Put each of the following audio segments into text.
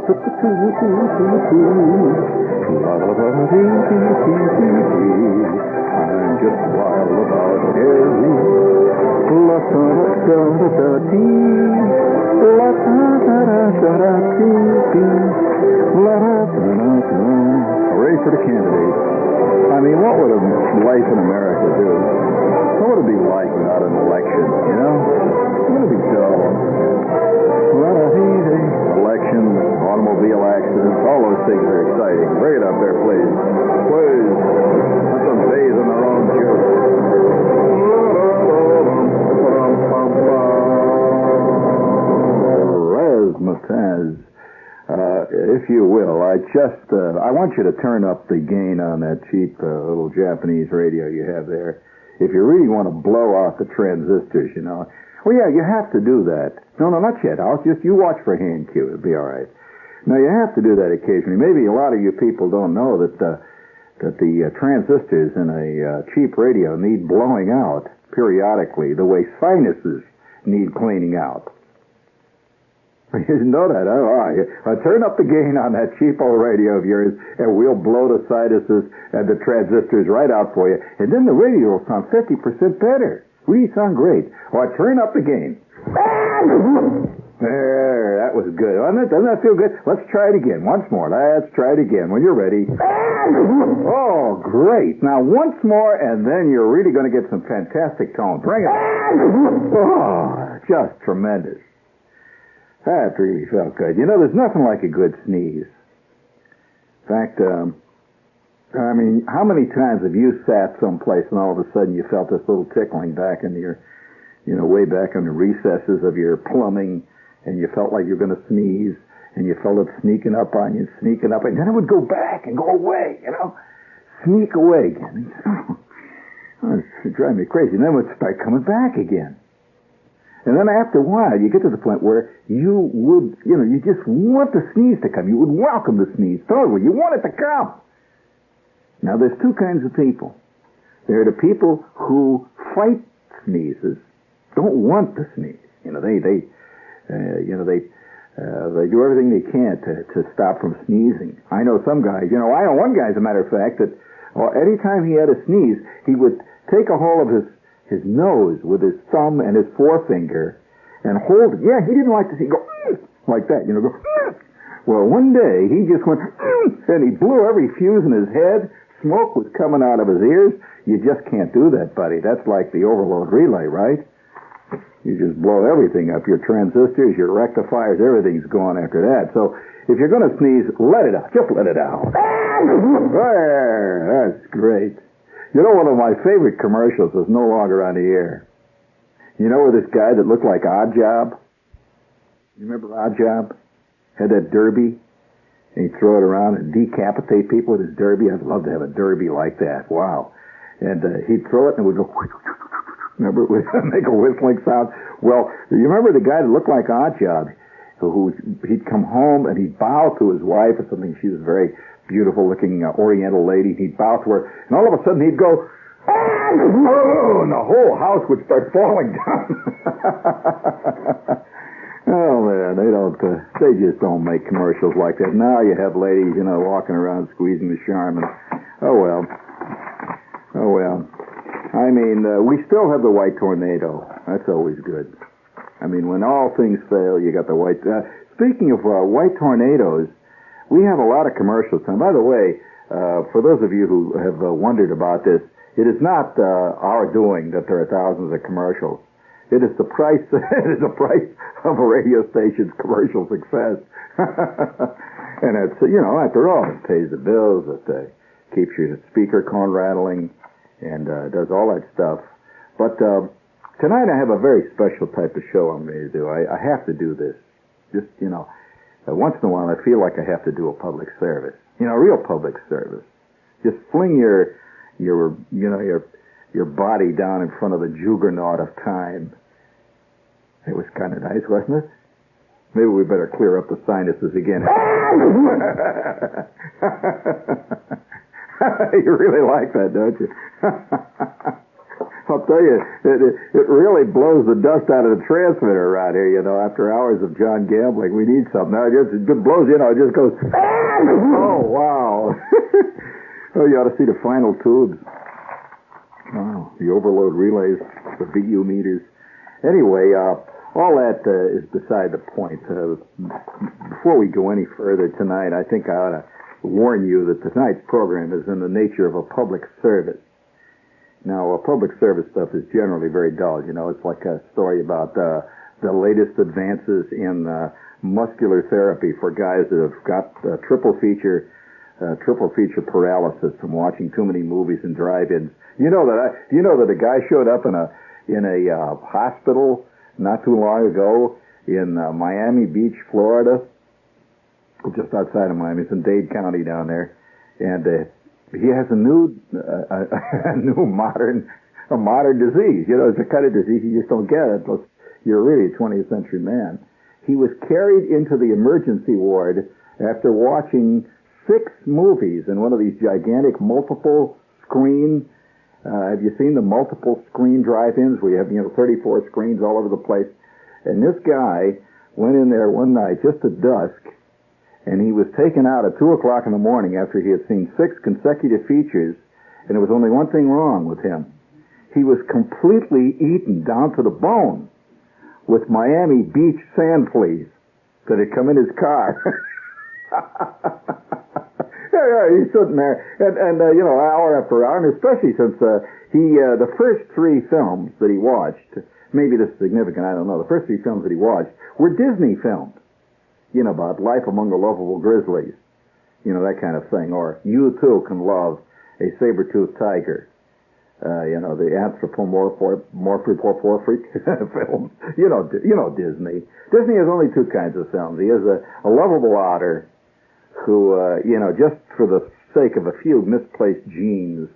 I'm just wild about Harry. Ready for the candidate. I mean, what would a life in America do? What would it be like without an election, you know? Wouldn't it be dull? Election, automobile accidents, all those things are exciting. Bring it up there, please. Please. Let them bathe in their own juice. Razzmatazz. If you will, I want you to turn up the gain on that cheap little Japanese radio you have there. If you really want to blow out the transistors, you know. Well, yeah, you have to do that. No, not yet. You watch for hand cue. It'll be all right. Now, you have to do that occasionally. Maybe a lot of you people don't know that the transistors in a cheap radio need blowing out periodically the way sinuses need cleaning out. You didn't know that, huh? All right. Turn up the gain on that cheap old radio of yours, and we'll blow the sinuses and the transistors right out for you. And then the radio will sound 50% better. We sound great. All right, turn up the gain. There, that was good. Doesn't that feel good? Let's try it again. Once more. Let's try it again when you're ready. Oh, great. Now, once more, and then you're really going to get some fantastic tone. Bring it. Oh, just tremendous. That really felt good. You know, there's nothing like a good sneeze. In fact, I mean, how many times have you sat someplace and all of a sudden you felt this little tickling back in your, you know, way back in the recesses of your plumbing, and you felt like you're going to sneeze, and you felt it sneaking up on you, and then it would go back and go away, you know, sneak away again. Oh, it drive me crazy. And then it would start coming back again. And then after a while, you get to the point where you would, you know, you just want the sneeze to come. You would welcome the sneeze totally. You want it to come. Now, there's two kinds of people. There are the people who fight sneezes, don't want to sneeze. You know, they do everything they can to stop from sneezing. I know some guys. You know, I know one guy, as a matter of fact, that anytime he had a sneeze, he would take a hold of his nose with his thumb and his forefinger and hold it. Yeah, he didn't like to see go like that, you know, go. Well, one day he just went and he blew every fuse in his head. Smoke was coming out of his ears. You just can't do that, buddy. That's like the overload relay, right? You just blow everything up. Your transistors, your rectifiers, everything's gone after that. So if you're going to sneeze, let it out. Just let it out. There, that's great. You know, one of my favorite commercials is no longer on the air. You know where this guy that looked like Odd Job? You remember Odd Job? Had that derby? And he'd throw it around and decapitate people with his derby. I'd love to have a derby like that. Wow. And he'd throw it and it would go... Remember, it would make a whistling sound? Well, you remember the guy that looked like Odd Job? He'd come home and he'd bow to his wife or something. She was very... beautiful-looking Oriental lady. He'd bow to her, and all of a sudden he'd go, oh, and the whole house would start falling down. Oh man, they just don't make commercials like that. Now you have ladies, you know, walking around squeezing the charm, and oh well. I mean, we still have the white tornado. That's always good. I mean, when all things fail, you got the white. Speaking of white tornadoes. We have a lot of commercials. And by the way, for those of you who have wondered about this, it is not our doing that there are thousands of commercials. It is the price. It is the price of a radio station's commercial success. And it's, you know, after all, it pays the bills. It keeps your speaker cone rattling, and does all that stuff. But tonight I have a very special type of show I'm going to do. I have to do this. Just, you know. Once in a while, I feel like I have to do a public service. You know, real public service. Just fling your body down in front of the juggernaut of time. It was kind of nice, wasn't it? Maybe we better clear up the sinuses again. You really like that, don't you? I'll tell you, it really blows the dust out of the transmitter around here, after hours of John gambling. We need something. Now, it blows, it just goes, oh, wow. Oh, you ought to see the final tubes. Oh, the overload relays, the VU meters. Anyway, all that is beside the point. Before we go any further tonight, I think I ought to warn you that tonight's program is in the nature of a public service. Now, public service stuff is generally very dull. It's like a story about the latest advances in muscular therapy for guys that have got triple feature paralysis from watching too many movies and drive-ins. You know that a guy showed up in a hospital not too long ago in Miami Beach, Florida, just outside of Miami. It's in Dade County down there, and he has a new modern disease. It's a kind of disease you just don't get unless you're really a 20th century man. He was carried into the emergency ward after watching 6 movies in one of these gigantic multiple screen. Have you seen the multiple screen drive-ins where you have 34 screens all over the place? And this guy went in there one night just at dusk, and he was taken out at 2 o'clock in the morning after he had seen 6 consecutive features, and there was only one thing wrong with him. He was completely eaten down to the bone with Miami Beach sand fleas that had come in his car. Yeah, he's sitting there, and hour after hour, and especially since the first 3 films that he watched, maybe this is significant, I don't know, the first 3 films that he watched were Disney films. About Life Among the Lovable Grizzlies, that kind of thing, or You Too Can Love a Saber-Toothed Tiger, the anthropomorphic films. Disney. Disney has only 2 kinds of films. He has a lovable otter who, just for the sake of a few misplaced genes,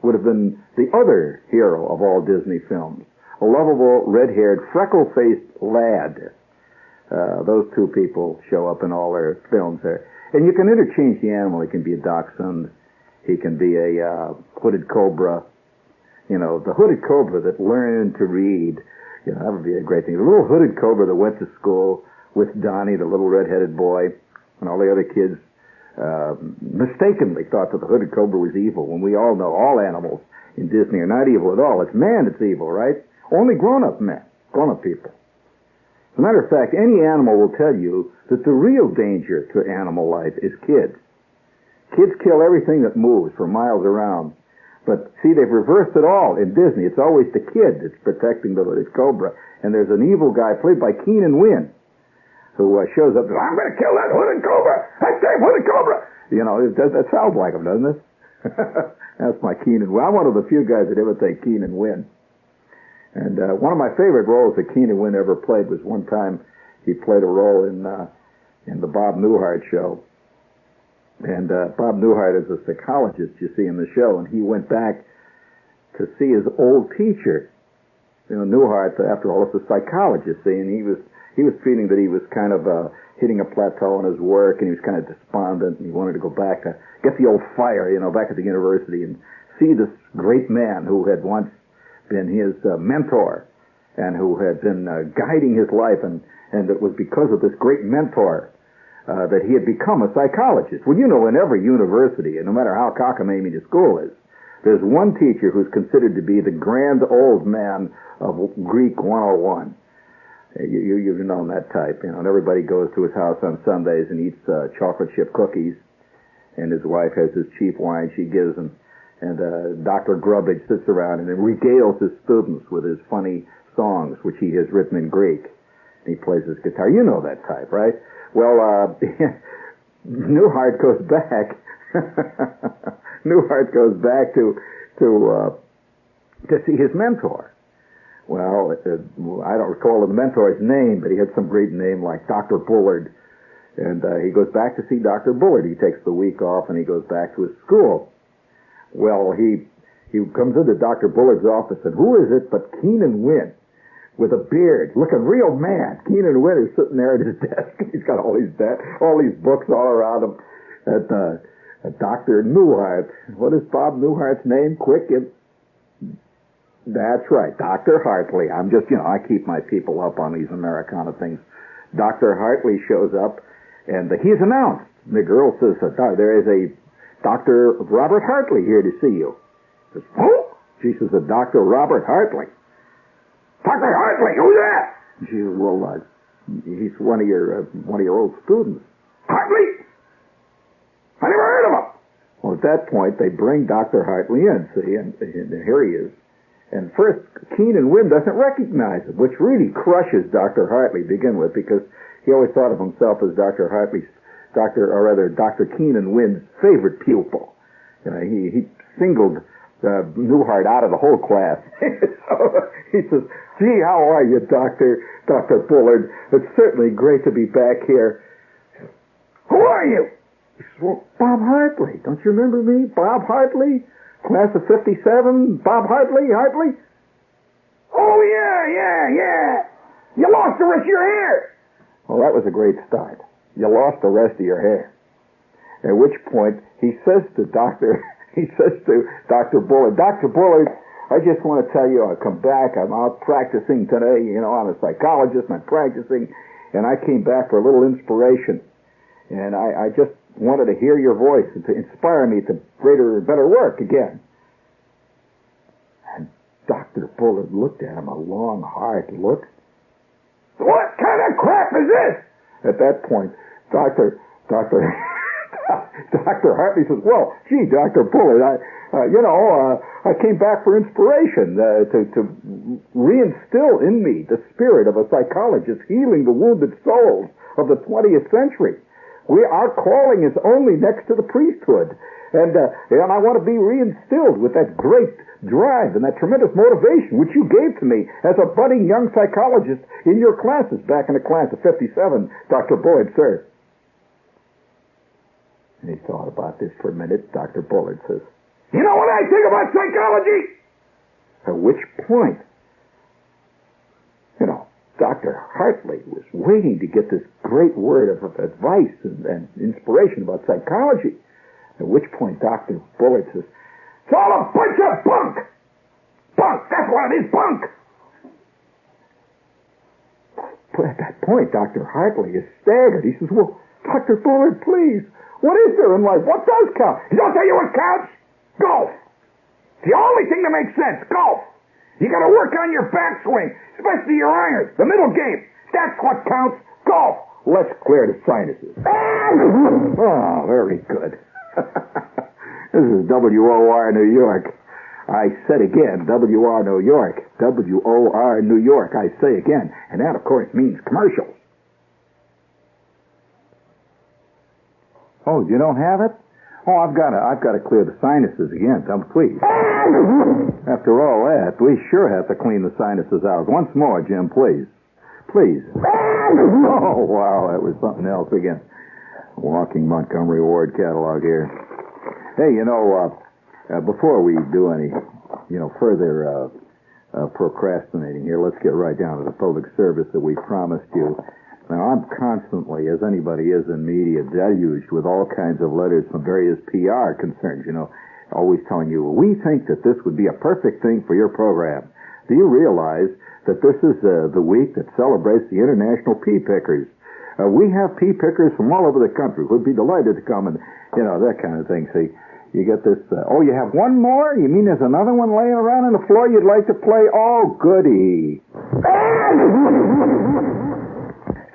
would have been the other hero of all Disney films. A lovable, red-haired, freckle-faced lad. Those 2 people show up in all their films there. And you can interchange the animal. He can be a dachshund. He can be a hooded cobra. The hooded cobra that learned to read. That would be a great thing. The little hooded cobra that went to school with Donnie, the little red-headed boy, and all the other kids mistakenly thought that the hooded cobra was evil, when we all know all animals in Disney are not evil at all. It's man that's evil, right? Only grown-up men, grown-up people. As a matter of fact, any animal will tell you that the real danger to animal life is kids. Kids kill everything that moves for miles around. But see, they've reversed it all in Disney. It's always the kid that's protecting the hooded cobra. And there's an evil guy played by Keenan Wynn who shows up and says, I'm going to kill that hooded cobra! That damn hooded cobra! That sounds like him, doesn't it? That's my Keenan Wynn. I'm one of the few guys that imitate Keenan Wynn. And one of my favorite roles that Keenan Wynn ever played was one time he played a role in the Bob Newhart Show. And Bob Newhart is a psychologist, you see, in the show, and he went back to see his old teacher. Newhart, after all, is a psychologist, see, and he was feeling that he was kind of hitting a plateau in his work, and he was kind of despondent, and he wanted to go back to get the old fire, back at the university and see this great man who had once been his mentor and who had been guiding his life, and it was because of this great mentor that he had become a psychologist. Well, in every university, and no matter how cockamamie the school is, there's one teacher who's considered to be the grand old man of Greek 101. You've known that type, and everybody goes to his house on Sundays and eats chocolate chip cookies, and his wife has this cheap wine she gives him, and Dr. Grubbage sits around and regales his students with his funny songs, which he has written in Greek. And he plays his guitar. You know that type, right? Well, Newhart goes back. Newhart goes back to see his mentor. Well, I don't recall the mentor's name, but he had some great name like Dr. Bullard. And he goes back to see Dr. Bullard. He takes the week off and he goes back to his school. Well, he comes into Dr. Bullard's office, and who is it but Keenan Wynn with a beard, looking real mad. Keenan Wynn is sitting there at his desk. He's got all these books all around him. At Dr. Newhart. What is Bob Newhart's name? Quick. That's right, Dr. Hartley. I'm just, I keep my people up on these Americana things. Dr. Hartley shows up, and he's announced. The girl says, there is a Dr. Robert Hartley here to see you. Says, who? She says, Dr. Robert Hartley. Dr. Hartley, who's that? She says, well, he's one of your old students. Hartley? I never heard of him. Well, at that point, they bring Dr. Hartley in, see, and here he is. And first, Keenan Wynn doesn't recognize him, which really crushes Dr. Hartley to begin with, because he always thought of himself as Dr. Keenan Wynn's favorite pupil. He singled Newhart out of the whole class. So he says, gee, how are you, Dr. Bullard? It's certainly great to be back here. Who are you? He says, well, Bob Hartley. Don't you remember me? Bob Hartley? Class of 57? Bob Hartley? Oh, yeah. You lost the rest of your hair. Well, that was a great start. You lost the rest of your hair. At which point, he says to Dr. Bullard, Dr. Bullard, I just want to tell you, I'll come back. I'm out practicing today. I'm a psychologist and I'm practicing. And I came back for a little inspiration. And I just wanted to hear your voice and to inspire me to greater and better work again. And Dr. Bullard looked at him, a long, hard look. What kind of crap is this? At that point, Dr. Hartley says, well, gee, Dr. Bullard, I came back for inspiration to reinstill in me the spirit of a psychologist healing the wounded souls of the 20th century. Our calling is only next to the priesthood. And I want to be reinstilled with that great drive and that tremendous motivation which you gave to me as a budding young psychologist in your classes back in the class of 57, Dr. Bullard, sir. And he thought about this for a minute. Dr. Bullard says, you know what I think about psychology? At which point, Dr. Hartley was waiting to get this great word of advice and inspiration about psychology. At which point, Dr. Bullard says, it's all a bunch of bunk! Bunk! That's what it is, bunk! But at that point, Dr. Hartley is staggered. He says, well, Dr. Bullard, please, what is there in life? What does count? He don't tell you what counts? Golf! It's the only thing that makes sense, golf! You gotta work on your backswing, especially your irons, the middle game. That's what counts, golf. Let's clear the sinuses. Oh, very good. This is WOR New York. I said again, WOR New York. WOR New York, I say again. And that, of course, means commercials. Oh, you don't have it? Oh, I've got to clear the sinuses again. Please. After all that, we sure have to clean the sinuses out. Once more, Jim, please. Please. Oh, wow, that was something else again. Walking Montgomery Ward catalog here. Hey, before we do any, further procrastinating here, let's get right down to the public service that we promised you. Now, I'm constantly, as anybody is in media, deluged with all kinds of letters from various PR concerns, always telling you, we think that this would be a perfect thing for your program. Do you realize that this is the week that celebrates the International Pea Pickers? We have pea pickers from all over the country who'd be delighted to come and, that kind of thing. See, you get this, you have one more? You mean there's another one laying around on the floor you'd like to play? Oh, goody.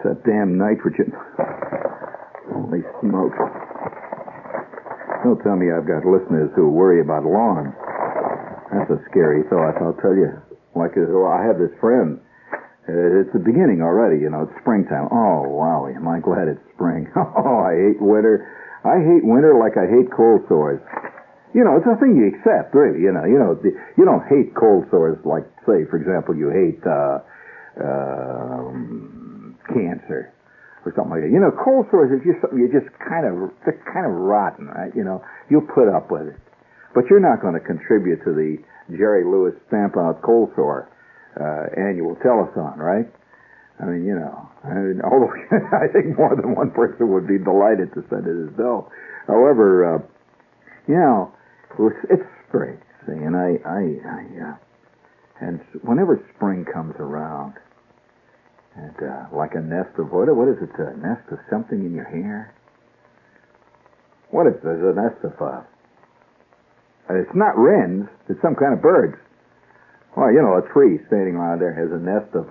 That damn nitrogen. Holy smoke. Don't tell me I've got listeners who worry about lawns. That's a scary thought, I'll tell you. I have this friend. It's the beginning already, it's springtime. Oh, wow, am I glad it's spring. Oh, I hate winter. I hate winter like I hate cold sores. It's a thing you accept, really. You don't hate cold sores like, say, for example, you hate cancer or something like that. Cold sores are just something they're kind of rotten, right? You'll put up with it. But you're not going to contribute to the Jerry Lewis Stamp Out Cold Sore annual telethon, right? Although I think more than one person would be delighted to send it as though. However, it's spring, see, and And whenever spring comes around, and like a nest of, what is it, a nest of something in your hair? What is it? There's a nest of, it's not wrens, it's some kind of birds. Well, a tree standing around there has a nest of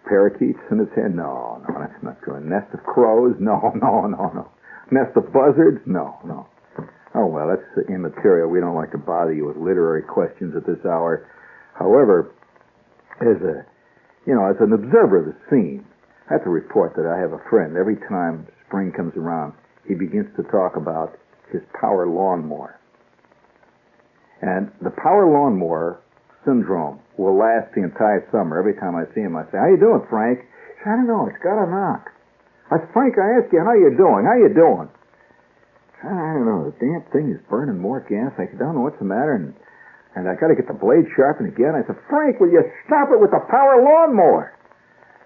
parakeets in its head. No, that's not true. A nest of crows? No. Nest of buzzards? No. Oh, well, that's immaterial. We don't like to bother you with literary questions at this hour. However, as an observer of the scene, I have to report that I have a friend. Every time spring comes around, he begins to talk about his power lawnmower. And the power lawnmower syndrome will last the entire summer. Every time I see him, I say, "How you doing, Frank?" He says, "I don't know. It's got a knock." I said, "Frank, I ask you, how you doing? How you doing?" "I don't know. The damn thing is burning more gas. I don't know what's the matter, and I got to get the blade sharpened again." I said, "Frank, will you stop it with the power lawnmower?"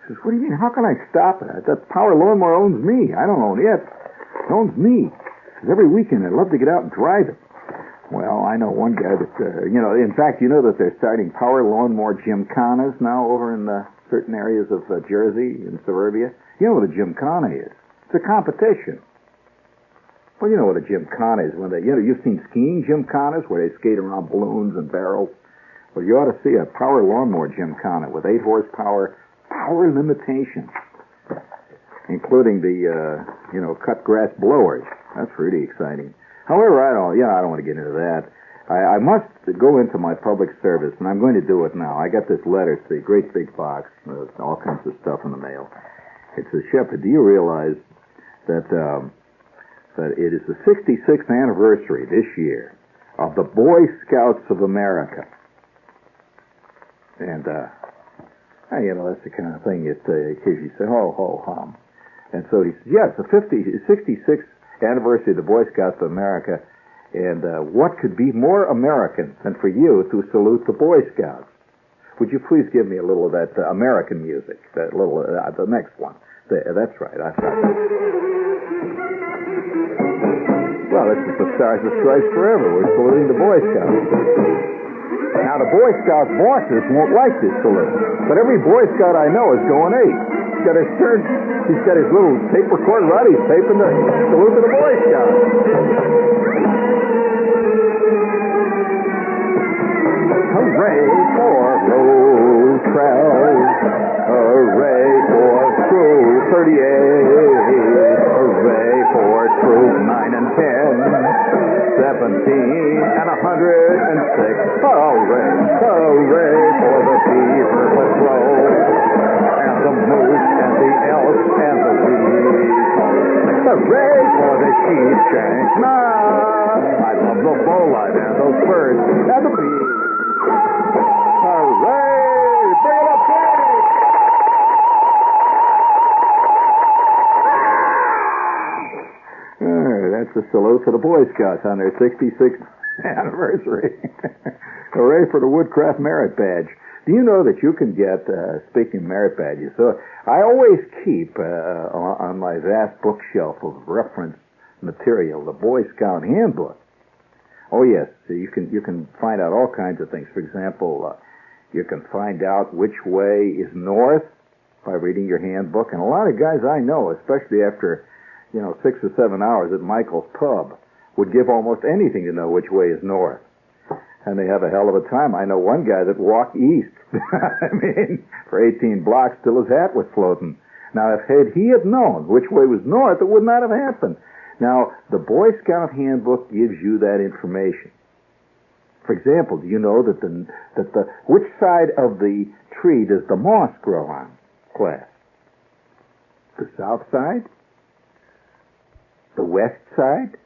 He says, "What do you mean? How can I stop it? That power lawnmower owns me. I don't own it. It owns me. Because every weekend I'd love to get out and drive it." Well, I know one guy that, in fact, that they're starting power lawnmower gymkhanas now over in certain areas of Jersey and suburbia. You know what a gymkhana is? It's a competition. Well, you know what a gymkhana is when they, you've seen skiing gymkhanas where they skate around balloons and barrels. Well, you ought to see a power lawnmower gymkhana with 8 horsepower power limitations, including the, cut grass blowers. That's pretty exciting. However, I don't want to get into that. I must go into my public service, and I'm going to do it now. I got this letter, it's a great big box, all kinds of stuff in the mail. It says, "Shepard, do you realize that it is the 66th anniversary this year of the Boy Scouts of America?" And, that's the kind of thing that occasionally say, ho, hum. And so he says, yes, the 66th anniversary of the Boy Scouts of America, and what could be more American than for you to salute the Boy Scouts? Would you please give me a little of that American music, that little, the next one. That's right, I thought that. Well, this is the Stars and Stripes Forever. We're saluting the Boy Scouts. Now, the Boy Scout bosses won't like this salute, but every Boy Scout I know is going 8. He's got his little tape recorder out. He's taping the salute to the Boy Scouts. Hooray for road trails. Hooray for Troop 38. Hooray for Troop 9 and 10. 17 and 106. Hooray, hooray for the Beaver Patrol. And the moose and the elk and the weasel. Hooray for the sheep shank. I love the bowline and those birds and the bees. Hooray! Bring it up, Frank! That's the salute to the Boy Scouts on their 66th anniversary. Hooray for the Woodcraft Merit Badge. Do you know that you can get, speaking of merit badges, so I always keep on my vast bookshelf of reference material the Boy Scout Handbook. Oh yes, so you can find out all kinds of things. For example, you can find out which way is north by reading your handbook. And a lot of guys I know, especially after 6 or 7 hours at Michael's Pub, would give almost anything to know which way is north. And they have a hell of a time. I know one guy that walked east, for 18 blocks till his hat was floating. Now, if he had known which way was north, it would not have happened. Now, the Boy Scout Handbook gives you that information. For example, do you know that which side of the tree does the moss grow on, class? The south side? The west side?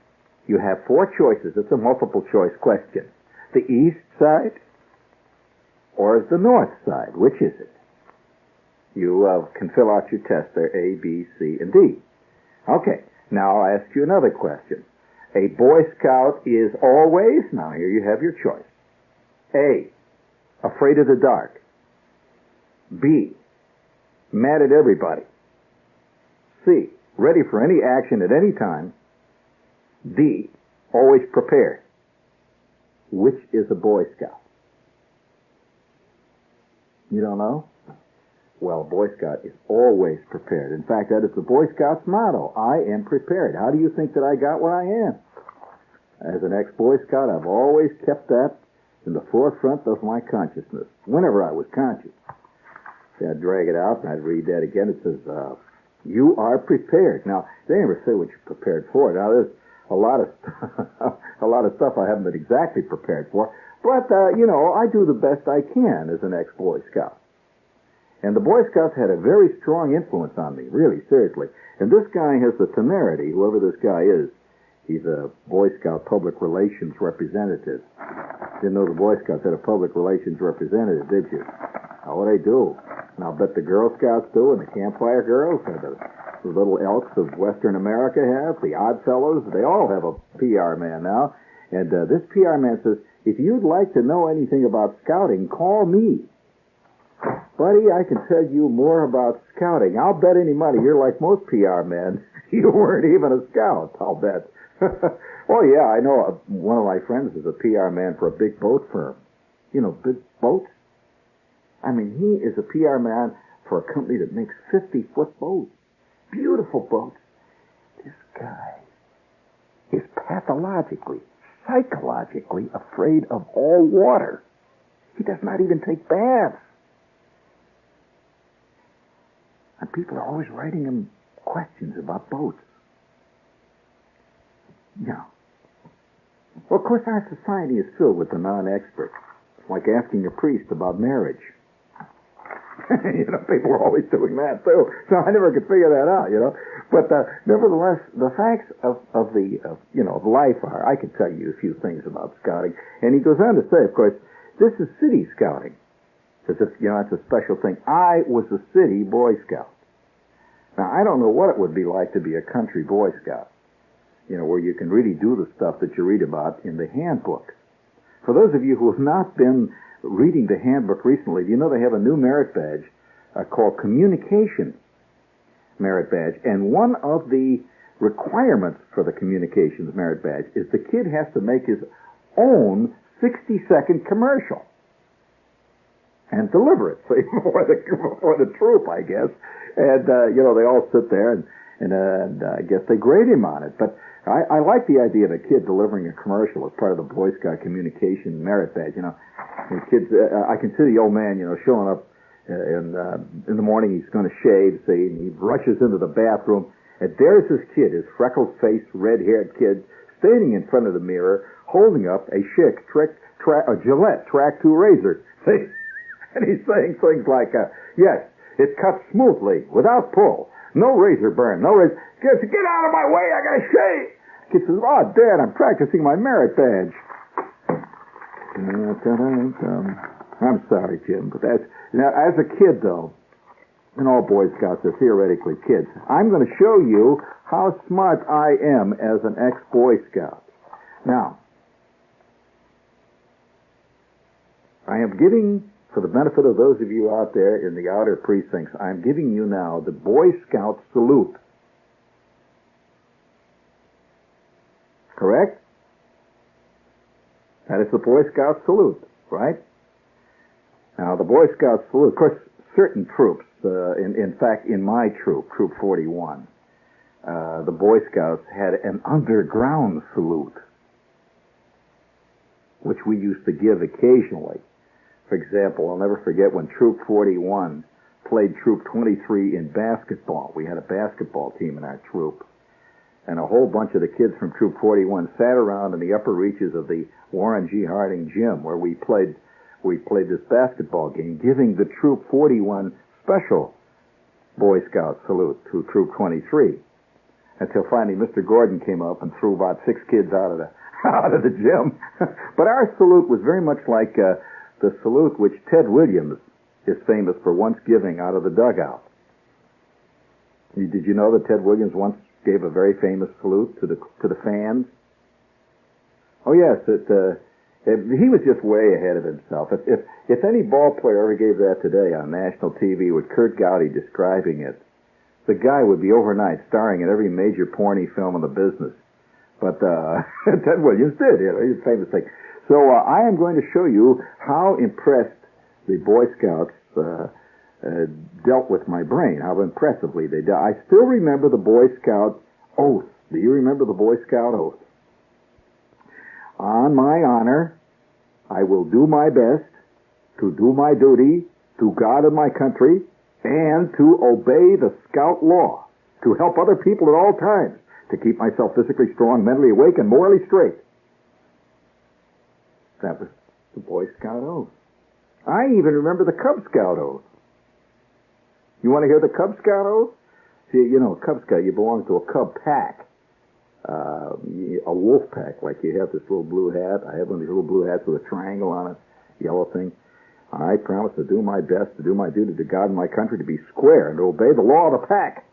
You have 4 choices. It's a multiple choice question. The east side or the north side? Which is it? You can fill out your test there, A, B, C, and D. Okay, now I'll ask you another question. A Boy Scout is always, now here you have your choice. A, afraid of the dark. B, mad at everybody. C, ready for any action at any time. D, always prepared. Which is a Boy Scout? You don't know? Well, a Boy Scout is always prepared. In fact, that is the Boy Scouts' motto. I am prepared. How do you think that I got where I am? As an ex-Boy Scout, I've always kept that in the forefront of my consciousness, whenever I was conscious. See, I'd drag it out, and I'd read that again. It says, you are prepared. Now, they never say what you're prepared for. Now, there's a lot of a lot of stuff I haven't been exactly prepared for. But, I do the best I can as an ex-Boy Scout. And the Boy Scouts had a very strong influence on me, really, seriously. And this guy has the temerity, whoever this guy is. He's a Boy Scout public relations representative. Didn't know the Boy Scouts had a public relations representative, did you? Oh, they do. And I'll bet the Girl Scouts do, and the Campfire Girls, and the Little Elks of Western America have, the Odd Fellows, they all have a PR man now. And this PR man says, if you'd like to know anything about scouting, call me. Buddy, I can tell you more about scouting. I'll bet any money you're like most PR men. You weren't even a scout, I'll bet. Oh, yeah, I know one of my friends is a PR man for a big boat firm. You know, big boats? I mean, he is a PR man for a company that makes 50-foot boats. Beautiful boats. This guy is pathologically, psychologically afraid of all water. He does not even take baths. And people are always writing him questions about boats. Yeah. Well, of course, our society is filled with the non-experts. It's like asking a priest about marriage. People are always doing that, too. So I never could figure that out, But nevertheless, the facts of life are, I can tell you a few things about scouting. And he goes on to say, of course, this is city scouting. As if, it's a special thing. I was a city Boy Scout. Now, I don't know what it would be like to be a country Boy Scout, where you can really do the stuff that you read about in the handbook. For those of you who have not been reading the handbook recently, do you know they have a new merit badge called Communication Merit Badge? And one of the requirements for the Communications Merit Badge is the kid has to make his own 60-second commercial and deliver it before the troop, I guess. And, they all sit there and I guess they grade him on it. But I like the idea of a kid delivering a commercial as part of the Boy Scout Communication Merit Badge. The kids, I can see the old man, showing up in the morning. He's going to shave, say, and he rushes into the bathroom. And there's this kid, his freckled-faced, red-haired kid, standing in front of the mirror, holding up a Schick a Gillette Track 2 razor. See? And he's saying things like, yes, it cuts smoothly, without pull. No razor burn, no razor. Get out of my way, I gotta shave. Kid says, oh, Dad, I'm practicing my merit badge. I'm sorry, Jim, but that's... Now, as a kid, though, and all Boy Scouts are theoretically kids, I'm going to show you how smart I am as an ex-Boy Scout. Now, I am giving... For the benefit of those of you out there in the outer precincts, I'm giving you now the Boy Scout salute. Correct? That is the Boy Scout salute, right? Now, the Boy Scout salute, of course, certain troops, in fact, in my troop, Troop 41, the Boy Scouts had an underground salute, which we used to give occasionally. For example, I'll never forget when Troop 41 played Troop 23 in basketball. We had a basketball team in our troop. And a whole bunch of the kids from Troop 41 sat around in the upper reaches of the Warren G. Harding gym where we played this basketball game, giving the Troop 41 special Boy Scout salute to Troop 23. Until finally Mr. Gordon came up and threw about 6 kids out of the gym. But our salute was very much like... the salute which Ted Williams is famous for once giving out of the dugout. Did you know that Ted Williams once gave a very famous salute to the fans? Oh yes, he was just way ahead of himself. If any ball player ever gave that today on national TV with Kurt Gowdy describing it, the guy would be overnight starring in every major porny film in the business. But Ted Williams did. He's a famous thing. So I am going to show you how impressed the Boy Scouts dealt with my brain, how impressively they did. I still remember the Boy Scout oath. Do you remember the Boy Scout oath? On my honor, I will do my best to do my duty to God and my country and to obey the Scout law, to help other people at all times, to keep myself physically strong, mentally awake, and morally straight. That was the Boy Scout oath. I even remember the Cub Scout oath. You want to hear the Cub Scout oath? See, you know, Cub Scout, you belong to a Cub pack. A wolf pack, like you have this little blue hat. I have one of these little blue hats with a triangle on it, yellow thing. I promise to do my best, to do my duty to God and my country, to be square and to obey the law of the pack.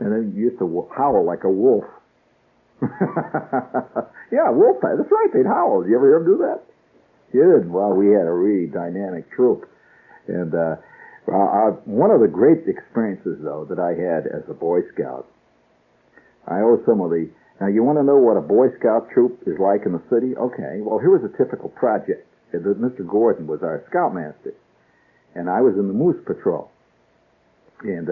And then you used to howl like a wolf. Yeah, wolf pack. That's right, they'd howl. Did you ever hear them do that? You did. Well, we had a really dynamic troop. And one of the great experiences, though, that I had as a Boy Scout, I owe some of the... Now, you want to know what a Boy Scout troop is like in the city? Okay, well, here was a typical project. Mr. Gordon was our scoutmaster, and I was in the Moose Patrol. And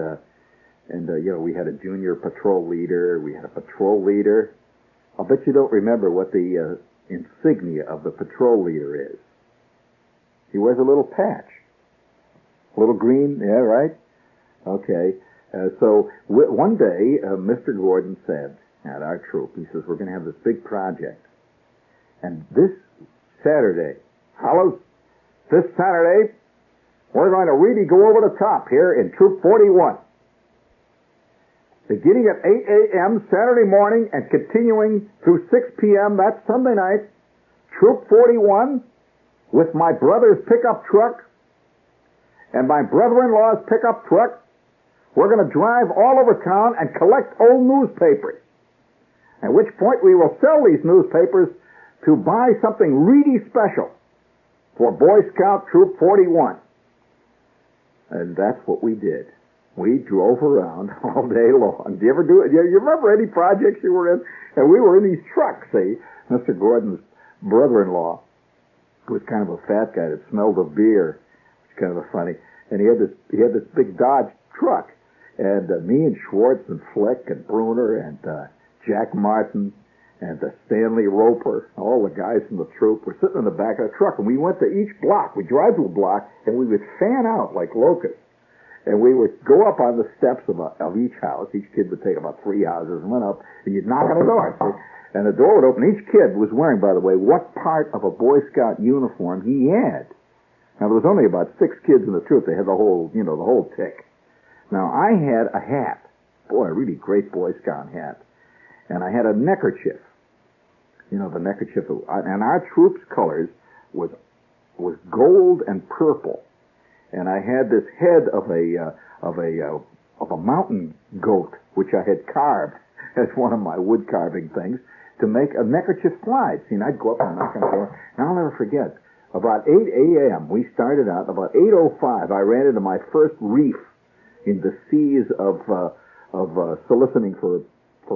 you know, we had a junior patrol leader. We had a patrol leader. I'll bet you don't remember what the insignia of the patrol leader is. He wears a little patch. A little green, yeah, right? Okay. So one day, Mr. Gordon said at our troop, he says, we're going to have this big project. And this Saturday, fellows, this Saturday, we're going to really go over the top here in Troop 41. Beginning at 8 a.m. Saturday morning and continuing through 6 p.m. that Sunday night, Troop 41, with my brother's pickup truck and my brother-in-law's pickup truck, we're going to drive all over town and collect old newspapers. At which point we will sell these newspapers to buy something really special for Boy Scout Troop 41. And that's what we did. We drove around all day long. Do you ever do it? You remember any projects you were in? And we were in these trucks, see. Mr. Gordon's brother-in-law was kind of a fat guy that smelled of beer. It's kind of funny. And he had this big Dodge truck. And me and Schwartz and Fleck and Bruner and Jack Martin and Stanley Roper, all the guys from the troop, were sitting in the back of the truck. And we went to each block. We'd drive to a block, and we would fan out like locusts. And we would go up on the steps of each house. Each kid would take about 3 houses and went up, and you'd knock on the door. See? And the door would open. Each kid was wearing, by the way, what part of a Boy Scout uniform he had. Now, there was only about 6 kids in the troop. They had the whole tick. Now, I had a hat. Boy, a really great Boy Scout hat. And I had a neckerchief. You know, the neckerchief. And our troop's colors was gold and purple. And I had this head of a mountain goat, which I had carved as one of my wood carving things to make a neckerchief slide. See, and I'd go up and knock on the door. And I'll never forget. About 8 a.m. we started out. About 8:05, I ran into my first reef in the seas of soliciting for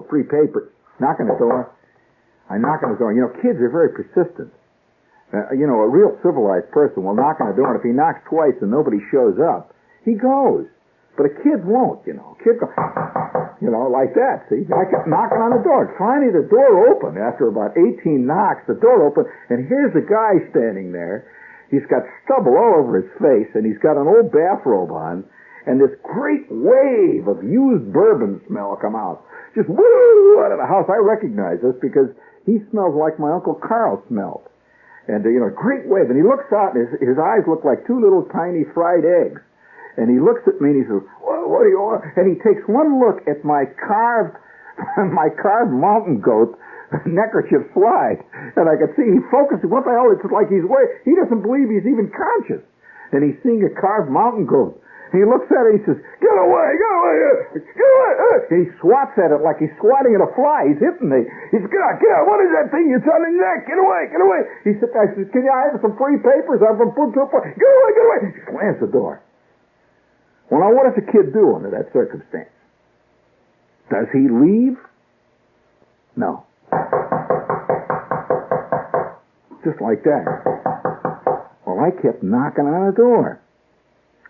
free papers. Knock on the door. I knock on the door. You know, kids are very persistent. You know, a real civilized person will knock on the door, and if he knocks twice and nobody shows up, he goes. But a kid won't, you know. A kid goes, you know, like that, see? I kept knocking on the door. Finally, the door opened. After about 18 knocks, the door opened, and here's a guy standing there. He's got stubble all over his face, and he's got an old bathrobe on, and this great wave of used bourbon smell come out. Just woo out of the house. I recognize this because he smells like my Uncle Carl smelled. And, you know, great wave. And he looks out, and his eyes look like 2 little tiny fried eggs. And he looks at me, and he says, what do you want? And he takes one look at my carved mountain goat neckerchief slide. And I could see he focuses, what the hell, it's like he doesn't believe he's even conscious. And he's seeing a carved mountain goat. And he looks at it, and he says, get away, get away. And he swats at it like he's swatting at a fly. He's hitting me. He says, get out, what is that thing you're on the neck? Get away. He sits there, I says, can I have some free papers? I'm from Get away. He slams the door. Well, now what does a kid do under that circumstance? Does he leave? No. Just like that. Well, Well, I kept knocking on the door.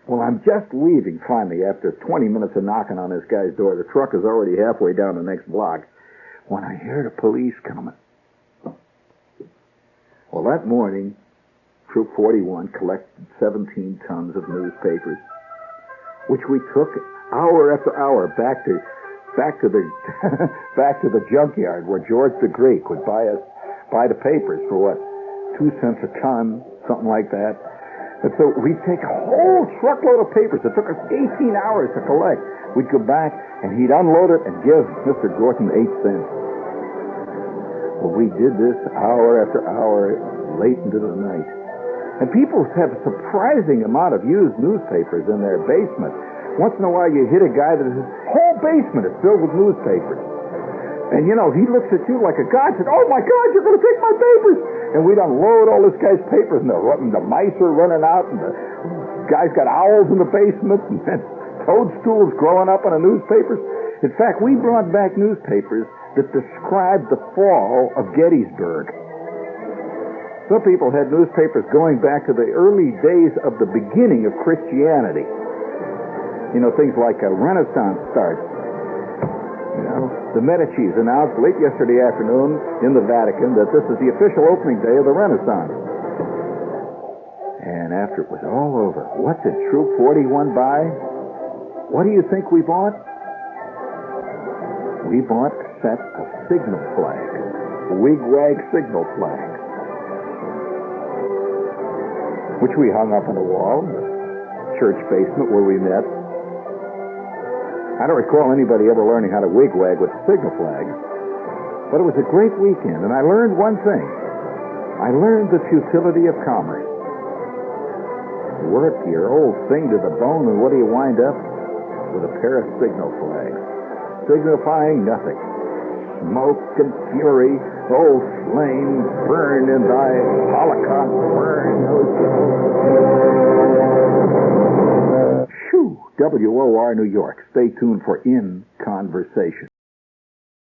Well, I'm just leaving finally after 20 minutes of knocking on this guy's door. The truck is already halfway down the next block when I hear the police coming. Well, that morning, Troop 41 collected 17 tons of newspapers, which we took hour after hour back to the back to the junkyard where George the Greek would buy the papers for what, 2 cents a ton, something like that. And so we'd take a whole truckload of papers. It took us 18 hours to collect. We'd go back, and he'd unload it and give Mr. Gorton 8 cents. Well, we did this hour after hour, late into the night. And people have a surprising amount of used newspapers in their basement. Once in a while, you hit a guy that his whole basement is filled with newspapers. And, you know, he looks at you like a god and said, "Oh, my God, you're going to take my papers." And we'd unload all this guy's papers, and the mice are running out, and the guy's got owls in the basement, and toadstools growing up on the newspapers. In fact, we brought back newspapers that described the fall of Gettysburg. Some people had newspapers going back to the early days of the beginning of Christianity. You know, things like a Renaissance start. You know, the Medicis announced late yesterday afternoon in the Vatican that this is the official opening day of the Renaissance. And after it was all over, what did Troop 41 buy? What do you think we bought? We bought a set of signal flags, wig-wag signal flags, which we hung up on the wall in the church basement where we met. I don't recall anybody ever learning how to wig-wag with a signal flag, but it was a great weekend, and I learned one thing. I learned the futility of commerce. You work your old thing to the bone, and what do you wind up? With a pair of signal flags, signifying nothing. Smoke and fury, oh flame, burn in thy holocaust, burn. Shoo! WOR New York. Stay tuned for In Conversation.